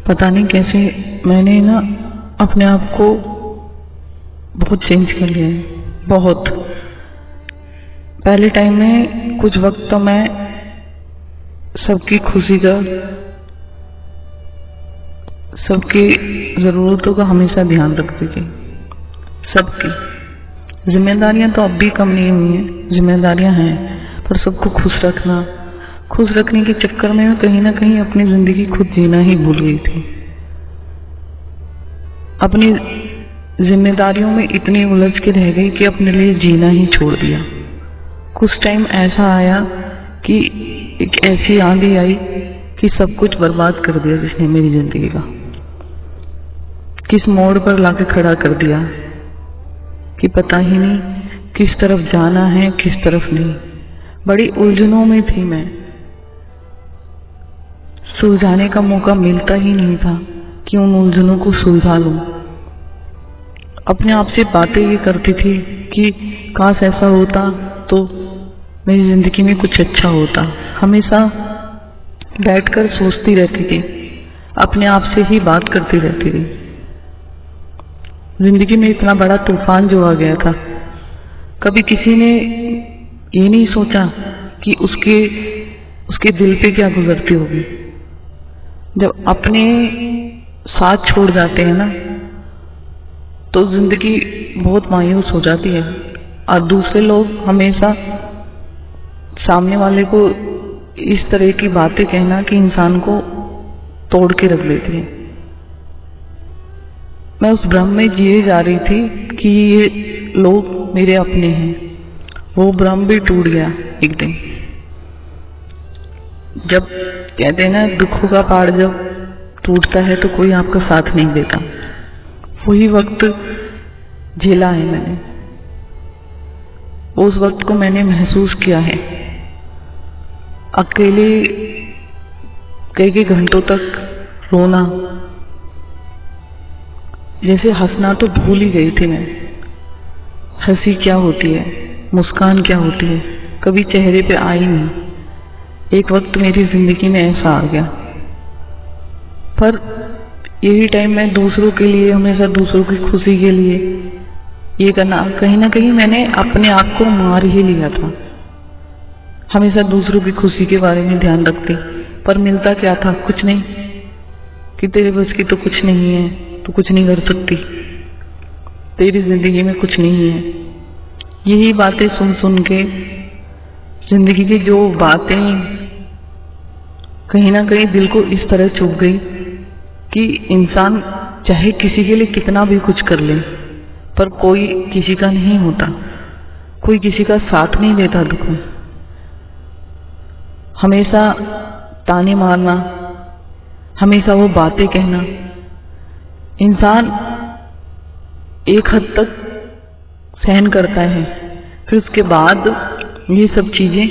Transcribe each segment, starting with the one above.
पता नहीं कैसे मैंने ना अपने आप को बहुत चेंज कर लिया है। बहुत पहले टाइम में कुछ वक्त तो मैं सबकी खुशी का, सबकी ज़रूरतों का हमेशा ध्यान रखती थी। सबकी जिम्मेदारियां तो अब भी कम नहीं हुई हैं, जिम्मेदारियां हैं, पर सबको खुश रखने के चक्कर में मैं कहीं ना कहीं अपनी जिंदगी खुद जीना ही भूल गई थी। अपनी जिम्मेदारियों में इतनी उलझ के रह गई कि अपने लिए जीना ही छोड़ दिया। कुछ टाइम ऐसा आया कि एक ऐसी आंधी आई कि सब कुछ बर्बाद कर दिया जिसने मेरी जिंदगी का। किस मोड़ पर लाके खड़ा कर दिया कि पता ही नहीं किस तरफ जाना है किस तरफ नहीं। बड़ी उलझनों में थी मैं, सुलझाने का मौका मिलता ही नहीं था कि उन उलझनों को सुलझा लूं। अपने आप से बातें ये करती थी कि काश ऐसा होता तो मेरी जिंदगी में कुछ अच्छा होता। हमेशा बैठकर सोचती रहती थी, अपने आप से ही बात करती रहती थी। जिंदगी में इतना बड़ा तूफान जो आ गया था, कभी किसी ने ये नहीं सोचा कि उसके दिल पे क्या गुजरती होगी। जब अपने साथ छोड़ जाते हैं ना तो जिंदगी बहुत मायूस हो जाती है, और दूसरे लोग हमेशा सामने वाले को इस तरह की बातें कहना कि इंसान को तोड़ के रख देती है। मैं उस भ्रम में जिए जा रही थी कि ये लोग मेरे अपने हैं। वो भ्रम भी टूट गया एक दिन। जब कहते हैं ना दुखों का पहाड़ जब टूटता है तो कोई आपका साथ नहीं देता, वही वक्त झेला है मैंने। उस वक्त को मैंने महसूस किया है। अकेले कई घंटों तक रोना, जैसे हंसना तो भूल ही गई थी मैं। हंसी क्या होती है, मुस्कान क्या होती है, कभी चेहरे पे आई नहीं। एक वक्त मेरी जिंदगी में ऐसा आ गया। पर यही टाइम मैं दूसरों के लिए, हमेशा दूसरों की खुशी के लिए ये करना, कहीं ना कहीं मैंने अपने आप को मार ही लिया था। हमेशा दूसरों की खुशी के बारे में ध्यान रखते, पर मिलता क्या था? कुछ नहीं। कि तेरे बस की तो कुछ नहीं है, तो कुछ नहीं कर सकती, तेरी जिंदगी में कुछ नहीं है। यही बातें सुन सुन के जिंदगी की जो बातें कहीं ना कहीं दिल को इस तरह चुभ गई कि इंसान चाहे किसी के लिए कितना भी कुछ कर ले, पर कोई किसी का नहीं होता, कोई किसी का साथ नहीं देता दुख में। हमेशा ताने मारना, हमेशा वो बातें कहना, इंसान एक हद तक सहन करता है, फिर उसके बाद ये सब चीजें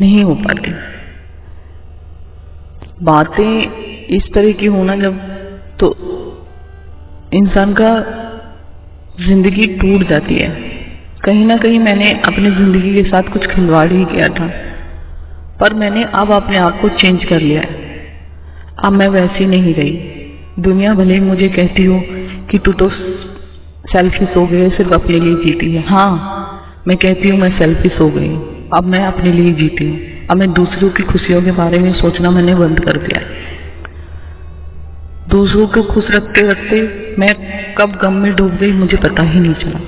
नहीं हो पाती। बातें इस तरह की होना जब, तो इंसान का जिंदगी टूट जाती है। कहीं ना कहीं मैंने अपनी जिंदगी के साथ कुछ खिलवाड़ ही किया था, पर मैंने अब अपने आप को चेंज कर लिया है। अब मैं वैसी नहीं रही। दुनिया भले ही मुझे कहती हो कि तू तो सेल्फिश हो गई, सिर्फ अपने लिए जीती है। हाँ, मैं कहती हूँ मैं सेल्फिश हो गई। अब मैं अपने लिए जीती हूँ। अब मैं दूसरों की खुशियों के बारे में सोचना मैंने बंद कर दिया है। दूसरों को खुश रखते रखते मैं कब गम में डूब गई मुझे पता ही नहीं चला।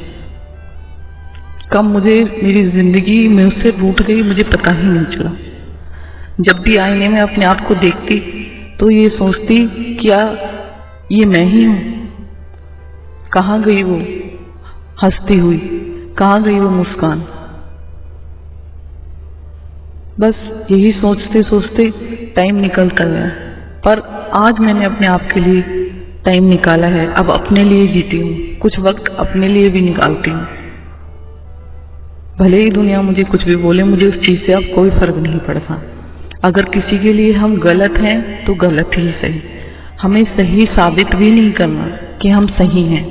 कब मुझे मेरी जिंदगी में उससे रूठ गई मुझे पता ही नहीं चला। जब भी आईने में अपने आप को देखती तो ये सोचती क्या ये मैं ही हूं? कहाँ गई वो हंसती हुई, कहाँ गई वो मुस्कान? बस यही सोचते सोचते टाइम निकलता गया। पर आज मैंने अपने आप के लिए टाइम निकाला है। अब अपने लिए जीती हूँ, कुछ वक्त अपने लिए भी निकालती हूँ। भले ही दुनिया मुझे कुछ भी बोले, मुझे उस चीज से अब कोई फर्क नहीं पड़ता। अगर किसी के लिए हम गलत हैं तो गलत ही सही। हमें सही साबित भी नहीं करना कि हम सही हैं।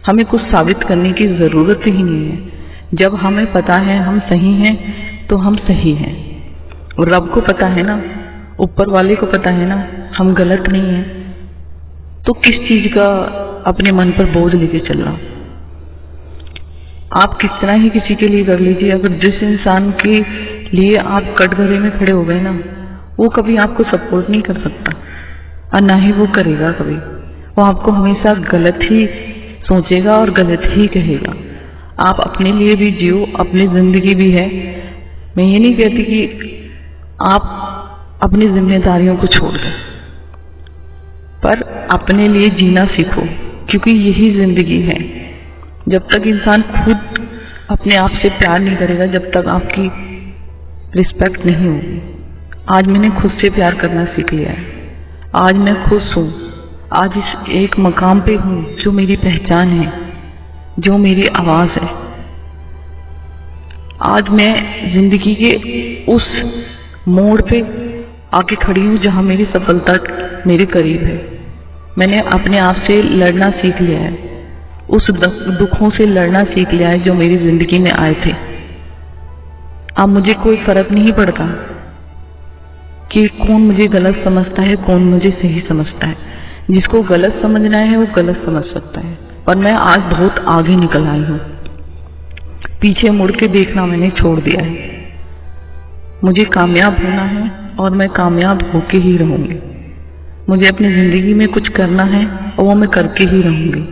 हमें कुछ साबित करने की जरूरत ही नहीं है। जब हमें पता है हम सही हैं तो हम सही हैं। और रब को पता है ना, ऊपर वाले को पता है ना हम गलत नहीं हैं, तो किस चीज का अपने मन पर बोझ लेके चलना। आप किस तरह ही किसी के लिए कर लीजिए, अगर जिस इंसान के लिए आप कटघरे में खड़े हो गए ना, वो कभी आपको सपोर्ट नहीं कर सकता और ना ही वो करेगा कभी। वो आपको हमेशा गलत ही सोचेगा और गलत ही कहेगा। आप अपने लिए भी जियो, अपनी जिंदगी भी है। मैं ये नहीं कहती कि आप अपनी जिम्मेदारियों को छोड़ दें, पर अपने लिए जीना सीखो, क्योंकि यही जिंदगी है। जब तक इंसान खुद अपने आप से प्यार नहीं करेगा, जब तक आपकी रिस्पेक्ट नहीं होगी। आज मैंने खुद से प्यार करना सीख लिया है। आज मैं खुश हूँ, आज इस एक मकाम पे हूँ जो मेरी पहचान है, जो मेरी आवाज है। आज मैं जिंदगी के उस मोड़ पे आके खड़ी हूँ जहां मेरी सफलता मेरे करीब है। मैंने अपने आप से लड़ना सीख लिया है, उस दुखों से लड़ना सीख लिया है जो मेरी जिंदगी में आए थे। अब मुझे कोई फर्क नहीं पड़ता कि कौन मुझे गलत समझता है, कौन मुझे सही समझता है। जिसको गलत समझना है वो गलत समझ सकता है। और मैं आज बहुत आगे निकल आई हूँ, पीछे मुड़ के देखना मैंने छोड़ दिया है। मुझे कामयाब होना है और मैं कामयाब होके ही रहूंगी। मुझे अपनी जिंदगी में कुछ करना है और वो मैं करके ही रहूंगी।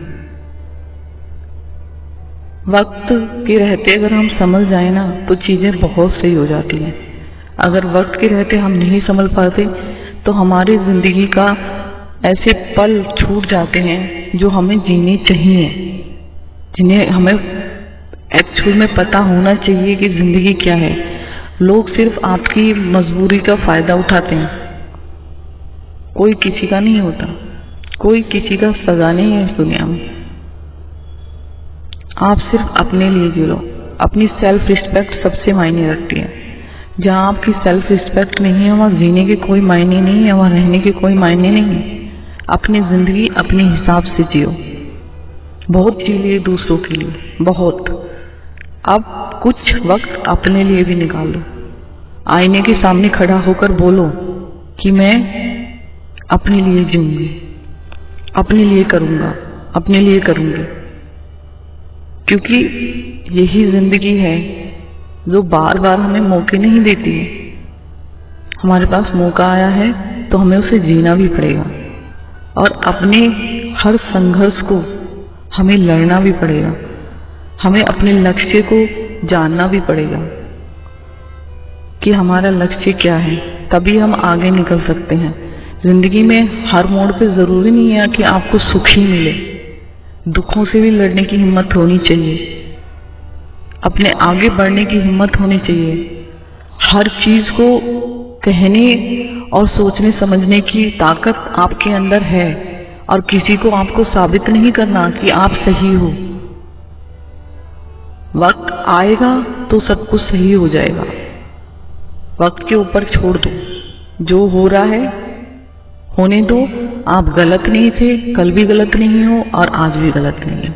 वक्त के रहते अगर हम समझ जाए ना तो चीजें बहुत सही हो जाती हैं। अगर वक्त के रहते हम नहीं समझ पाते तो हमारी जिंदगी का ऐसे पल छूट जाते हैं जो हमें जीने चाहिए, जिन्हें हमें एक्चुअल में पता होना चाहिए कि जिंदगी क्या है। लोग सिर्फ आपकी मजबूरी का फायदा उठाते हैं। कोई किसी का नहीं होता, कोई किसी का सगा नहीं है इस दुनिया में। आप सिर्फ अपने लिए जियो। अपनी सेल्फ रिस्पेक्ट सबसे मायने रखती है। जहाँ आपकी सेल्फ रिस्पेक्ट नहीं है वहाँ जीने के कोई मायने नहीं है, वहाँ रहने के कोई मायने नहीं है। अपनी जिंदगी अपने हिसाब से जियो। बहुत जी लिए दूसरों के लिए, बहुत। अब कुछ वक्त अपने लिए भी निकालो। आईने के सामने खड़ा होकर बोलो कि मैं अपने लिए जीऊंगी, अपने लिए करूंगा, अपने लिए करूंगी। क्योंकि यही जिंदगी है जो बार बार हमें मौके नहीं देती है। हमारे पास मौका आया है तो हमें उसे जीना भी पड़ेगा और अपने हर संघर्ष को हमें लड़ना भी पड़ेगा। हमें अपने लक्ष्य को जानना भी पड़ेगा कि हमारा लक्ष्य क्या है, तभी हम आगे निकल सकते हैं। जिंदगी में हर मोड़ पे जरूरी नहीं है कि आपको सुख ही मिले, दुखों से भी लड़ने की हिम्मत होनी चाहिए, अपने आगे बढ़ने की हिम्मत होनी चाहिए। हर चीज को कहने और सोचने समझने की ताकत आपके अंदर है और किसी को आपको साबित नहीं करना कि आप सही हो। वक्त आएगा तो सब कुछ सही हो जाएगा। वक्त के ऊपर छोड़ दो, जो हो रहा है होने दो। आप गलत नहीं थे, कल भी गलत नहीं हो और आज भी गलत नहीं है।